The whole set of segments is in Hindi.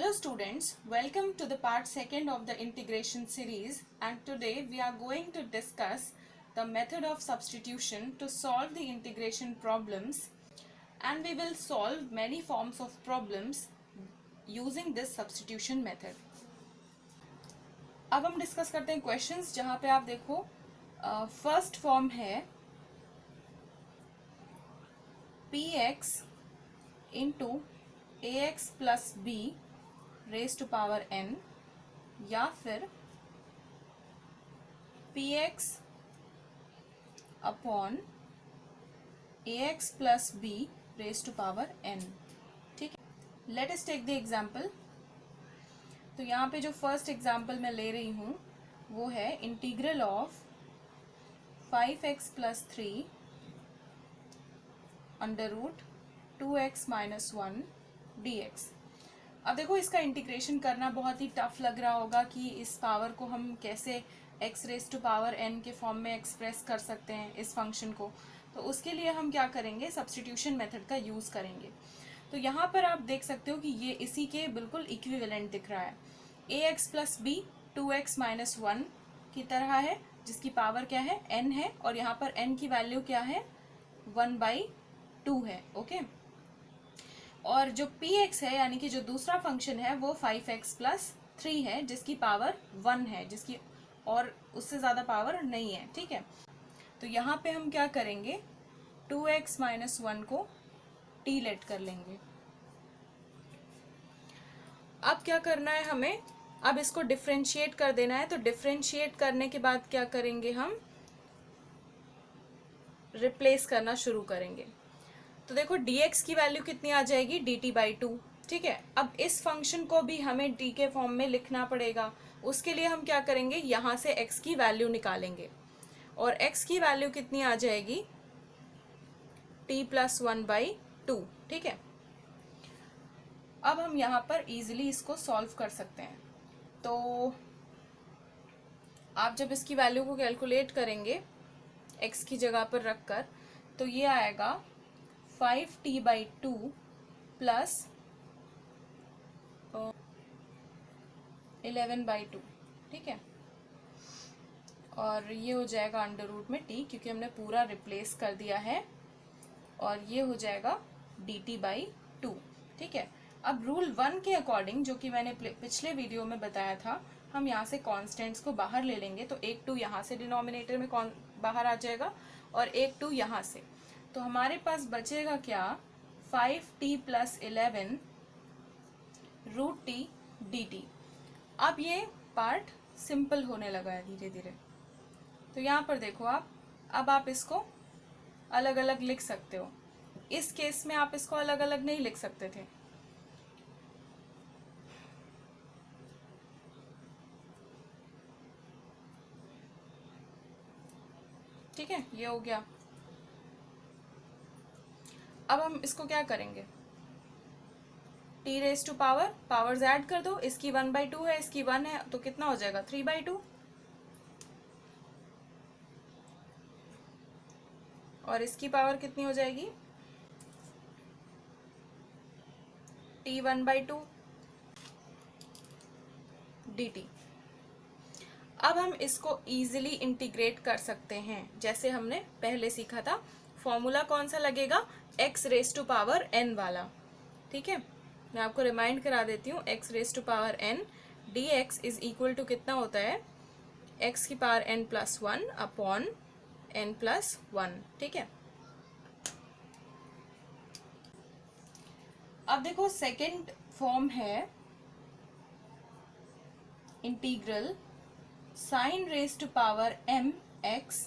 Hello students, welcome to the part 2nd of the integration series, and today we are going to discuss the method of substitution to solve the integration problems, and we will solve many forms of problems using this substitution method. अब हम डिस्कस करते हैं क्वेश्चंस जहां पे आप देखो फर्स्ट फॉर्म है px into ax plus b raise to power n, या फिर px upon ax plus b raise to power n. ठीक है, let us take the example. तो यहाँ पे जो फर्स्ट एग्जाम्पल मैं ले रही हूँ वो है integral of 5x plus 3 under root 2x minus 1 dx. अब देखो, इसका इंटीग्रेशन करना बहुत ही टफ लग रहा होगा कि इस पावर को हम कैसे x raise to power n के फॉर्म में एक्सप्रेस कर सकते हैं इस फंक्शन को. तो उसके लिए हम क्या करेंगे, सब्स्टिट्यूशन मेथड का यूज़ करेंगे. तो यहाँ पर आप देख सकते हो कि ये इसी के बिल्कुल इक्विवेलेंट दिख रहा है. ax plus B 2x minus 1 की तरह है, जिसकी पावर क्या है, n है, और यहाँ पर n की वैल्यू क्या है, 1/2 है. ओके, और जो px है यानी कि जो दूसरा फंक्शन है वो 5x प्लस 3 है, जिसकी पावर 1 है, जिसकी और उससे ज़्यादा पावर नहीं है. ठीक है, तो यहाँ पे हम क्या करेंगे, 2x माइनस 1 को t लेट कर लेंगे. अब क्या करना है हमें, अब इसको डिफरेंशिएट कर देना है. तो डिफरेंशिएट करने के बाद क्या करेंगे, हम रिप्लेस करना शुरू करेंगे. तो देखो dx की वैल्यू कितनी आ जाएगी, dt/2. ठीक है, अब इस फंक्शन को भी हमें t के फॉर्म में लिखना पड़ेगा. उसके लिए हम क्या करेंगे, यहाँ से x की वैल्यू निकालेंगे, और x की वैल्यू कितनी आ जाएगी, t प्लस 1/2. ठीक है, अब हम यहाँ पर इजीली इसको सॉल्व कर सकते हैं. तो आप जब इसकी वैल्यू को कैलकुलेट करेंगे x की जगह पर रखकर, तो ये आएगा 5t/2 प्लस 11/2. ठीक है, और ये हो जाएगा अंडर रूट में t, क्योंकि हमने पूरा रिप्लेस कर दिया है, और ये हो जाएगा dt/2. ठीक है, अब रूल 1 के अकॉर्डिंग, जो कि मैंने पिछले वीडियो में बताया था, हम यहाँ से कॉन्स्टेंट्स को बाहर ले लेंगे. तो एक 2 यहाँ से डिनोमिनेटर में बाहर आ जाएगा, और एक 2 यहाँ से. तो हमारे पास बचेगा क्या, 5t plus 11 root t dt. अब ये पार्ट सिंपल होने लगा है धीरे धीरे. तो यहाँ पर देखो आप, अब आप इसको अलग अलग लिख सकते हो. इस केस में आप इसको अलग अलग नहीं लिख सकते थे. ठीक है, ये हो गया. अब हम इसको क्या करेंगे, t raise to power, powers add कर दो. इसकी 1/2 है, इसकी 1 है, तो कितना हो जाएगा, 3/2. और इसकी पावर कितनी हो जाएगी, t 1/2 dt. अब हम इसको इजीली इंटीग्रेट कर सकते हैं, जैसे हमने पहले सीखा था. फॉर्मूला कौन सा लगेगा, x raise to power n वाला. ठीक है, मैं आपको रिमाइंड करा देती हूँ. x raise to power n dx is equal to कितना होता है, x की power n plus 1 upon n plus 1. ठीक है, अब देखो सेकेंड फॉर्म है integral sine raise to power m x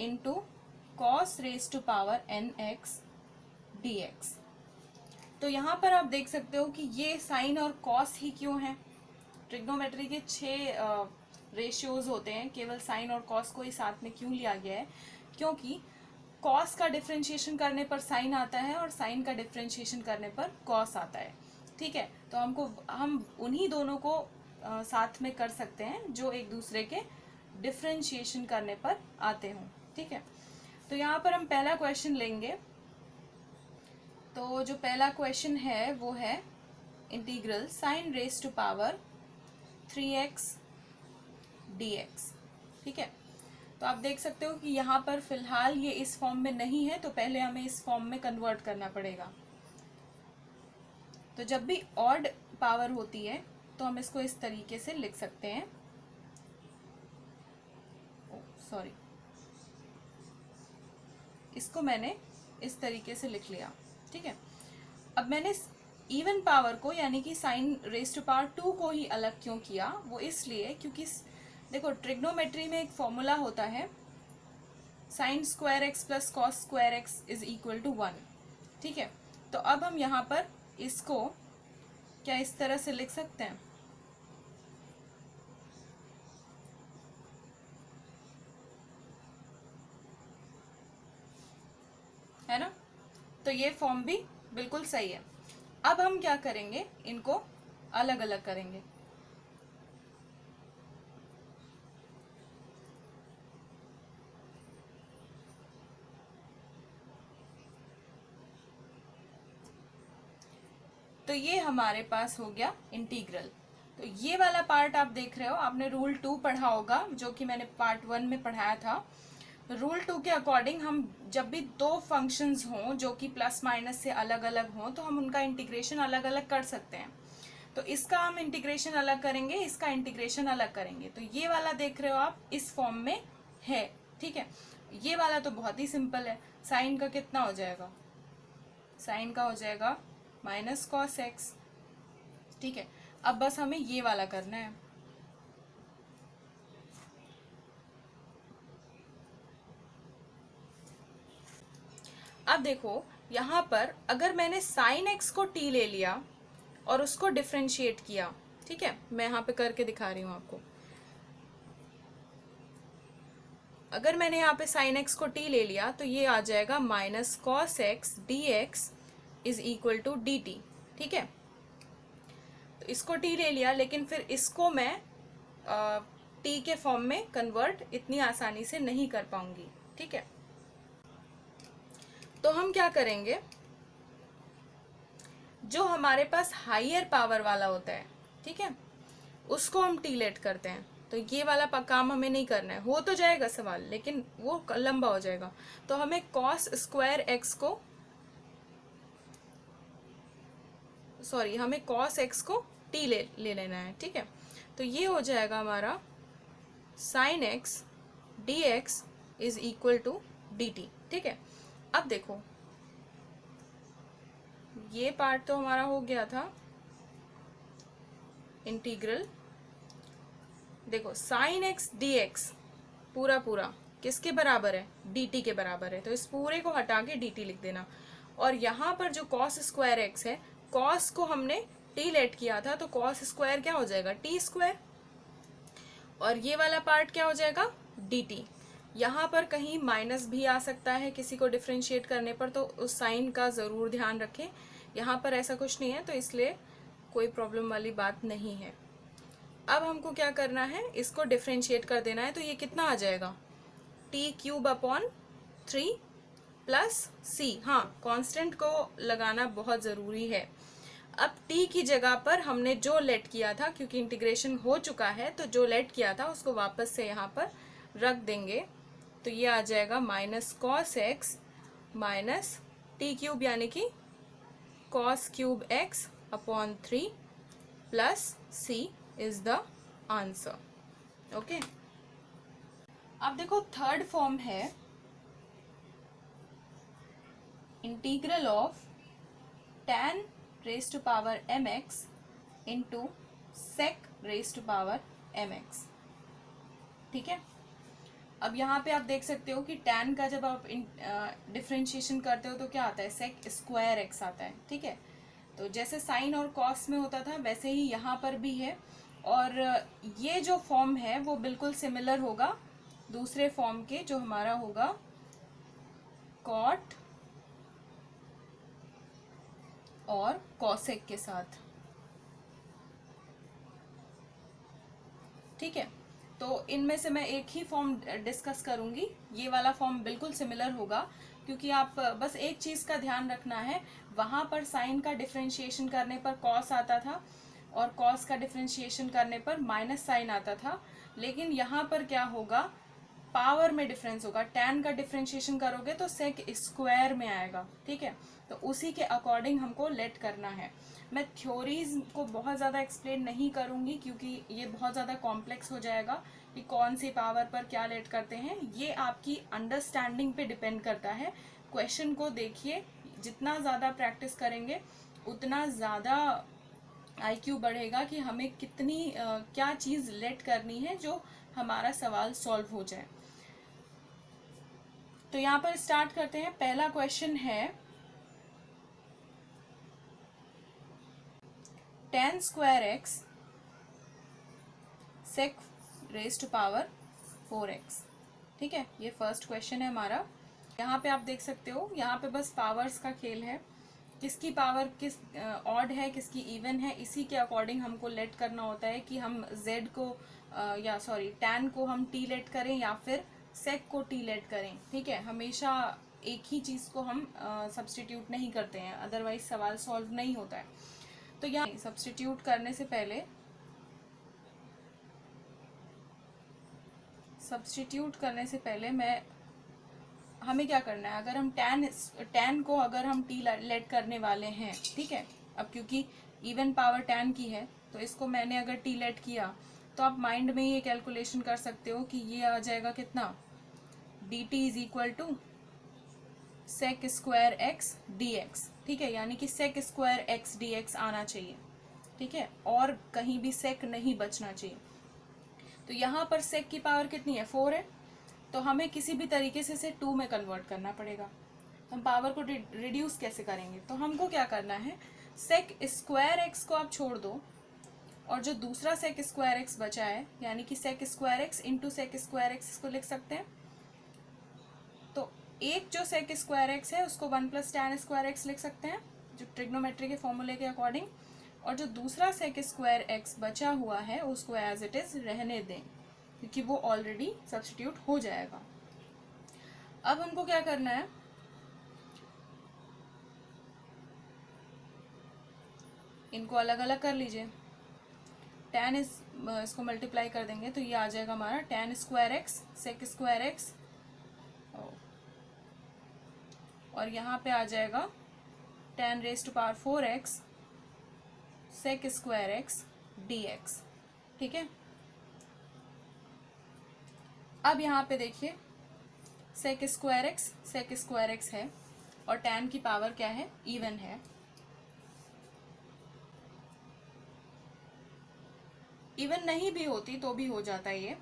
into cos raise to power n x dx. तो यहाँ पर आप देख सकते हो कि ये साइन और कॉस ही क्यों है. ट्रिग्नोमेट्री के 6 रेशियोज होते हैं, केवल साइन और कॉस को ही साथ में क्यों लिया गया है, क्योंकि कॉस का डिफरेंशिएशन करने पर साइन आता है और साइन का डिफरेंशिएशन करने पर कॉस आता है. ठीक है, तो हम उन्हीं दोनों को साथ में कर सकते हैं जो एक दूसरे के डिफरेंशिएशन करने पर आते हों. ठीक है, तो यहाँ पर हम पहला क्वेश्चन लेंगे. तो जो पहला क्वेश्चन है वो है integral sine raise to power 3x dx। ठीक है, तो आप देख सकते हो कि यहाँ पर फिलहाल ये इस फॉर्म में नहीं है, तो पहले हमें इस फॉर्म में कन्वर्ट करना पड़ेगा। तो जब भी ऑड पावर होती है तो हम इसको इस तरीके से लिख सकते हैं, सॉरी, इसको मैंने इस तरीके से लिख लिया। ठीक है, अब मैंने इवन पावर को यानी कि साइन रेज टू पावर 2 को ही अलग क्यों किया, वो इसलिए क्योंकि देखो ट्रिग्नोमेट्री में एक फॉर्मूला होता है sine square x plus cos square x is equal to 1। ठीक है, तो अब हम यहाँ पर इसको क्या इस तरह से लिख सकते हैं, है ना, तो ये फॉर्म भी बिल्कुल सही है। अब हम क्या करेंगे, इनको अलग अलग करेंगे। तो ये हमारे पास हो गया इंटीग्रल। तो ये वाला पार्ट आप देख रहे हो, आपने रूल 2 पढ़ा होगा जो कि मैंने पार्ट 1 में पढ़ाया था। रूल 2 के अकॉर्डिंग हम जब भी दो फंक्शंस हों जो कि प्लस माइनस से अलग अलग हों तो हम उनका इंटीग्रेशन अलग अलग कर सकते हैं। तो इसका हम इंटीग्रेशन अलग करेंगे, इसका इंटीग्रेशन अलग करेंगे। तो ये वाला देख रहे हो आप इस फॉर्म में है। ठीक है, ये वाला तो बहुत ही सिंपल है। साइन का कितना हो जाएगा, साइन का हो जाएगा माइनस कॉस एक्स। ठीक है, अब बस हमें ये वाला करना है। अब देखो यहाँ पर अगर मैंने साइन एक्स को टी ले लिया और उसको डिफरेंशिएट किया, ठीक है, मैं यहाँ पे करके दिखा रही हूँ आपको। अगर मैंने यहाँ पे साइन एक्स को टी ले लिया तो ये आ जाएगा minus cos x d x is equal to d t. ठीक है, तो इसको टी ले लिया, लेकिन फिर इसको मैं टी के फॉर्म में कन्वर्ट इतनी आसानी से नहीं कर पाऊंगी। ठीक है, तो हम क्या करेंगे, जो हमारे पास हायर पावर वाला होता है, ठीक है, उसको हम टी लेट करते हैं। तो ये वाला काम हमें नहीं करना है, हो तो जाएगा सवाल लेकिन वो लंबा हो जाएगा। तो हमें कॉस स्क्वायर एक्स को, सॉरी, हमें कॉस एक्स को टी ले लेना है। ठीक है, तो ये हो जाएगा हमारा sine x d x is equal to d t. ठीक है, अब देखो ये पार्ट तो हमारा हो गया था इंटीग्रल। देखो साइन एक्स डी एक्स पूरा पूरा किसके बराबर है, डी टी के बराबर है। तो इस पूरे को हटा के डी टी लिख देना। और यहाँ पर जो कॉस स्क्वायर एक्स है, कॉस को हमने टी लेट किया था, तो कॉस स्क्वायर क्या हो जाएगा, टी स्क्वायर। और ये वाला पार्ट क्या हो जाएगा, डी टी। यहाँ पर कहीं माइनस भी आ सकता है किसी को डिफ्रेंशिएट करने पर, तो उस साइन का ज़रूर ध्यान रखें। यहाँ पर ऐसा कुछ नहीं है, तो इसलिए कोई प्रॉब्लम वाली बात नहीं है। अब हमको क्या करना है, इसको डिफ्रेंशिएट कर देना है। तो ये कितना आ जाएगा, टी क्यूब अपॉन 3 प्लस सी। हाँ, कांस्टेंट को लगाना बहुत ज़रूरी है। अब t की जगह पर हमने जो लेट किया था, क्योंकि इंटीग्रेशन हो चुका है, तो जो लेट किया था उसको वापस से यहाँ पर रख देंगे। तो ये आ जाएगा minus cos x minus t cube यानी कि cos cube x upon 3 plus c is the answer. Okay, अब देखो थर्ड फॉर्म है integral of tan raise to power mx into sec raise to power mx। ठीक है, अब यहाँ पे आप देख सकते हो कि tan का जब आप डिफ्रेंशिएशन करते हो तो क्या आता है, sec स्क्वायर x आता है। ठीक है, तो जैसे साइन और कॉस में होता था वैसे ही यहाँ पर भी है। और ये जो फॉर्म है वो बिल्कुल सिमिलर होगा दूसरे फॉर्म के, जो हमारा होगा कॉट और कॉसेक के साथ। ठीक है, तो इनमें से मैं एक ही फॉर्म डिस्कस करूंगी। ये वाला फॉर्म बिल्कुल सिमिलर होगा, क्योंकि आप बस एक चीज़ का ध्यान रखना है, वहाँ पर साइन का डिफ्रेंशिएशन करने पर कॉस आता था और कॉस का डिफ्रेंशिएशन करने पर माइनस साइन आता था, लेकिन यहाँ पर क्या होगा, पावर में डिफरेंस होगा। tan का डिफ्रेंशिएशन करोगे तो सेक स्क्वायर में आएगा, ठीक है। तो उसी के अकॉर्डिंग हमको लेट करना है। मैं थ्योरीज को बहुत ज़्यादा एक्सप्लेन नहीं करूँगी क्योंकि ये बहुत ज़्यादा कॉम्प्लेक्स हो जाएगा कि कौन सी पावर पर क्या लेट करते हैं। ये आपकी अंडरस्टैंडिंग पे डिपेंड करता है। क्वेश्चन को देखिए, जितना ज़्यादा प्रैक्टिस करेंगे उतना ज़्यादा IQ बढ़ेगा कि हमें कितनी क्या चीज़ लेट करनी है जो हमारा सवाल सॉल्व हो जाए। तो यहाँ पर स्टार्ट करते हैं। पहला क्वेश्चन है tan square x sec raise to power 4x, ठीक है। ये फर्स्ट क्वेश्चन है हमारा। यहाँ पे आप देख सकते हो, यहाँ पे बस पावर्स का खेल है, किसकी पावर किस ऑड है किसकी इवन है, इसी के अकॉर्डिंग हमको लेट करना होता है कि हम z को tan को हम t लेट करें या फिर sec को t लेट करें, ठीक है। हमेशा एक ही चीज़ को हम सब्सटीट्यूट नहीं करते हैं, अदरवाइज सवाल सॉल्व नहीं होता है। तो यहाँ सब्सटीट्यूट करने से पहले हमें क्या करना है, अगर हम tan को अगर हम t लेट करने वाले हैं, ठीक है। अब क्योंकि इवन पावर tan की है तो इसको मैंने अगर t लेट किया तो आप माइंड में ये कैलकुलेशन कर सकते हो कि ये आ जाएगा कितना, dt is equal to sec square x dx, ठीक है। यानी कि sec स्क्वायर x dx आना चाहिए, ठीक है, और कहीं भी sec नहीं बचना चाहिए। तो यहाँ पर sec की पावर कितनी है, 4 है, तो हमें किसी भी तरीके से इसे 2 में कन्वर्ट करना पड़ेगा। हम पावर को रिड्यूस कैसे करेंगे, तो हमको क्या करना है, sec स्क्वायर x को आप छोड़ दो और जो दूसरा sec स्क्वायर x बचा है यानी कि sec square x into sec square x इसको लिख सकते हैं। तो एक जो sec स्क्वायर x है उसको 1 प्लस tan स्क्वायर x लिख सकते हैं जो ट्रिग्नोमेट्री के फॉर्मूले के अकॉर्डिंग, और जो दूसरा sec स्क्वायर x बचा हुआ है उसको एज इट इज रहने दें क्योंकि वो ऑलरेडी सब्स्टिट्यूट हो जाएगा। अब हमको क्या करना है, इनको अलग अलग कर लीजिए। इसको मल्टीप्लाई कर देंगे तो ये आ जाएगा हमारा tan square x sec square x, और यहाँ पे आ जाएगा tan raise to power 4x sec square x dx, ठीक है। अब यहाँ पे देखिए sec स्क्वायर x है और tan की पावर क्या है, इवन है। इवन नहीं भी होती तो भी हो जाता है ये,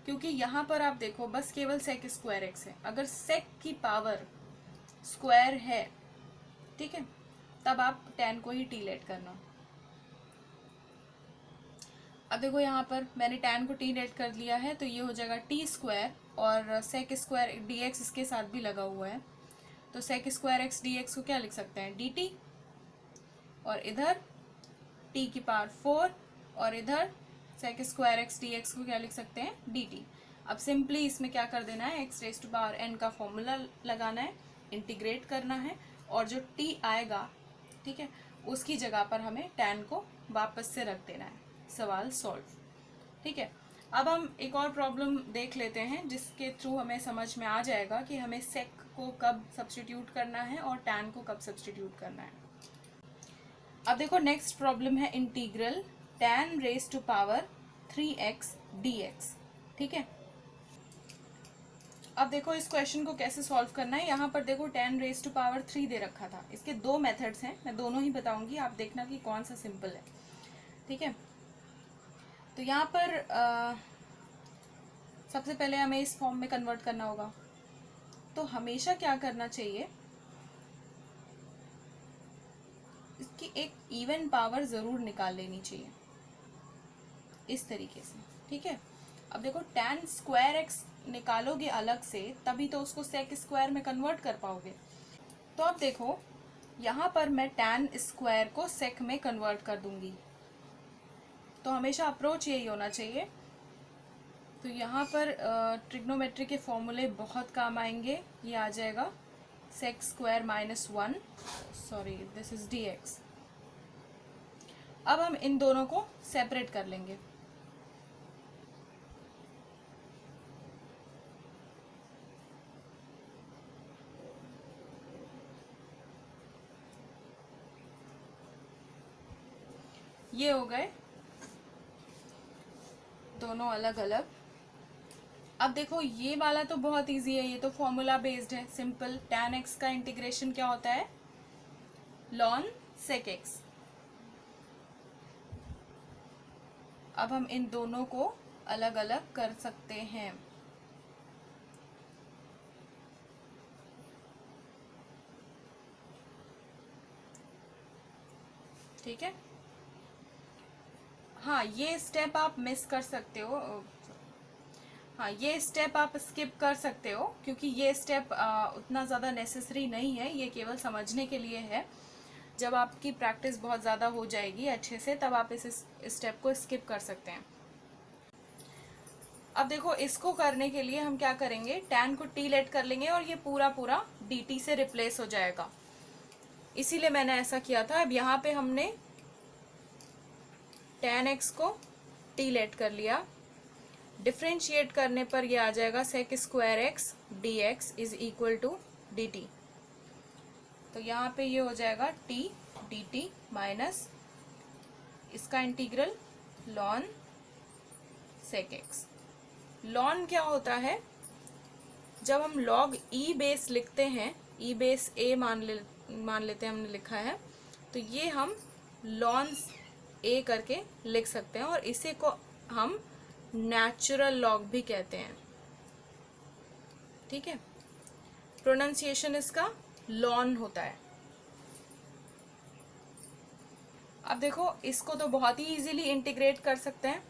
क्योंकि यहाँ पर आप देखो बस केवल sec स्क्वायर x है। अगर sec की पावर स्क्वायर है, ठीक है, तब आप tan को ही t लेट करना। अब देखो यहाँ पर मैंने tan को t लेट कर लिया है तो ये हो जाएगा t स्क्वायर और sec स्क्वायर dx इसके साथ भी लगा हुआ है, तो sec स्क्वायर x dx को क्या लिख सकते हैं, dt, और इधर t की पावर 4 और इधर sec स्क्वायर x dx को क्या लिख सकते हैं, dt। अब सिंपली इसमें क्या कर देना है, x raise to power n का फॉर्मूला लगाना है, इंटीग्रेट करना है, और जो t आएगा, ठीक है, उसकी जगह पर हमें tan को वापस से रख देना है, सवाल सॉल्व, ठीक है। अब हम एक और प्रॉब्लम देख लेते हैं जिसके थ्रू हमें समझ में आ जाएगा कि हमें sec को कब सब्स्टिट्यूट करना है और tan को कब सब्स्टिट्यूट करना है। अब देखो नेक्स्ट प्रॉब्लम है integral tan raise to power 3x dx, ठीक है। अब देखो इस क्वेश्चन को कैसे सॉल्व करना है। यहाँ पर देखो tan रेज टू पावर 3 दे रखा था, इसके दो मेथड्स हैं, मैं दोनों ही बताऊंगी, आप देखना कि कौन सा सिंपल है, ठीक है। तो यहाँ पर सबसे पहले हमें इस फॉर्म में कन्वर्ट करना होगा। तो हमेशा क्या करना चाहिए, इसकी एक इवन पावर ज़रूर निकाल लेनी चाहिए इस तरीके से, ठीक है। अब देखो tan स्क्वायर x निकालोगे अलग से तभी तो उसको sec स्क्वायर में कन्वर्ट कर पाओगे। तो अब देखो यहाँ पर मैं tan स्क्वायर को sec में कन्वर्ट कर दूंगी। तो हमेशा अप्रोच यही होना चाहिए तो यहाँ पर ट्रिग्नोमेट्री के फॉर्मूले बहुत काम आएंगे। ये आ जाएगा sec square minus 1, sorry this is dx। अब हम इन दोनों को सेपरेट कर लेंगे। ये हो गए दोनों अलग अलग। अब देखो ये वाला तो बहुत इजी है, ये तो फॉर्मूला बेस्ड है, सिंपल। tan x का इंटीग्रेशन क्या होता है, ln sec x। अब हम इन दोनों को अलग अलग कर सकते हैं। ठीक है, हाँ ये स्टेप आप मिस कर सकते हो, हाँ ये स्टेप आप स्किप कर सकते हो, क्योंकि ये स्टेप उतना ज़्यादा नेसेसरी नहीं है, ये केवल समझने के लिए है। जब आपकी प्रैक्टिस बहुत ज़्यादा हो जाएगी अच्छे से, तब आप इस स्टेप को स्किप कर सकते हैं। अब देखो इसको करने के लिए हम क्या करेंगे, tan को t लेट कर लेंगे और ये पूरा पूरा dt से रिप्लेस हो जाएगा, इसीलिए मैंने ऐसा किया था। अब यहाँ पे हमने tan x को t लेट कर लिया, डिफ्रेंशिएट करने पर ये आ जाएगा sec square x dx is equal to dt। तो यहाँ पे ये हो जाएगा t dt माइनस इसका integral ln sec x। ln क्या होता है, जब हम log e बेस लिखते हैं, e बेस a मान लेते हैं, हमने लिखा है, तो ये हम ln a करके लिख सकते हैं, और इसे को हम नेचुरल लॉग भी कहते हैं। ठीक है, प्रोनाउंसिएशन इसका लॉन होता है। अब देखो इसको तो बहुत ही इजीली इंटीग्रेट कर सकते हैं,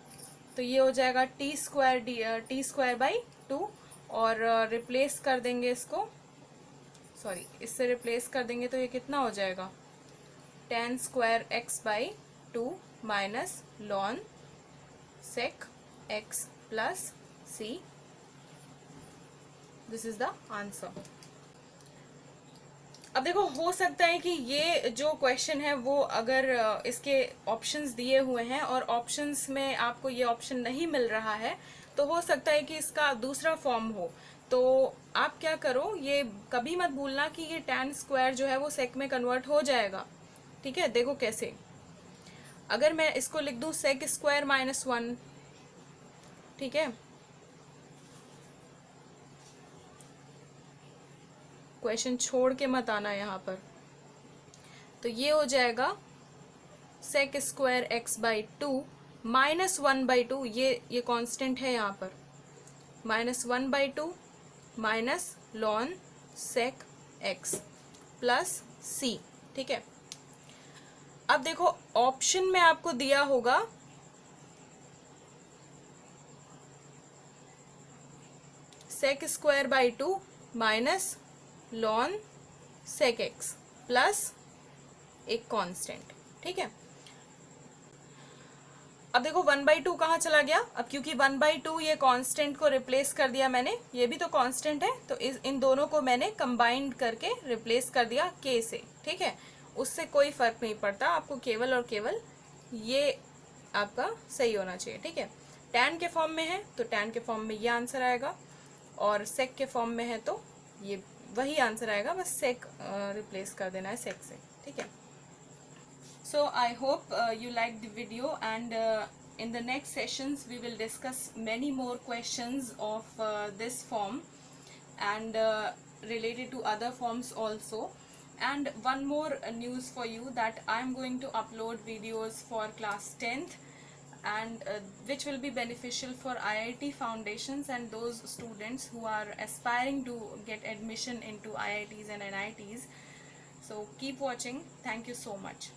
तो ये हो जाएगा टी स्क्वायर बाई 2, और रिप्लेस कर देंगे इसको, सॉरी इससे रिप्लेस कर देंगे तो ये कितना हो जाएगा, tan square x by 2 minus ln sec x plus c। This is the answer. अब देखो हो सकता है कि ये जो क्वेश्चन है वो अगर इसके ऑप्शंस दिए हुए हैं और ऑप्शंस में आपको ये ऑप्शन नहीं मिल रहा है, तो हो सकता है कि इसका दूसरा फॉर्म हो। तो आप क्या करो, ये कभी मत भूलना कि ये tan स्क्वायर जो है वो sec में कन्वर्ट हो जाएगा। ठीक है, देखो कैसे, अगर मैं इसको लिख दूं sec स्क्वायर माइनस 1, ठीक है, क्वेश्चन छोड़ के मत आना यहाँ पर, तो ये हो जाएगा sec square x by 2 minus 1/2, ये कांस्टेंट है यहाँ पर, minus 1/2 minus ln sec x plus c। ठीक है, अब देखो ऑप्शन में आपको दिया होगा sec square by 2 minus ln sec x plus एक कांस्टेंट। ठीक है, अब देखो 1/2 कहाँ चला गया, अब क्योंकि 1/2 ये कांस्टेंट को रिप्लेस कर दिया मैंने, ये भी तो कांस्टेंट है, तो इन दोनों को मैंने कंबाइंड करके रिप्लेस कर दिया k से। ठीक है, उससे कोई फर्क नहीं पड़ता, आपको केवल और केवल ये आपका सही होना चाहिए। ठीक है, tan के फॉर्म में है तो tan के फॉर्म में ये आंसर आएगा, और sec के फॉर्म में है तो ये वही आंसर आएगा, बस sec रिप्लेस कर देना है sec से। ठीक है, so I hope you liked the video, and in the next sessions we will discuss many more questions of this form and related to other forms also. And one more news for you, that I am going to upload videos for class 10th, and which will be beneficial for IIT foundations and those students who are aspiring to get admission into IITs and NITs. So keep watching. Thank you so much.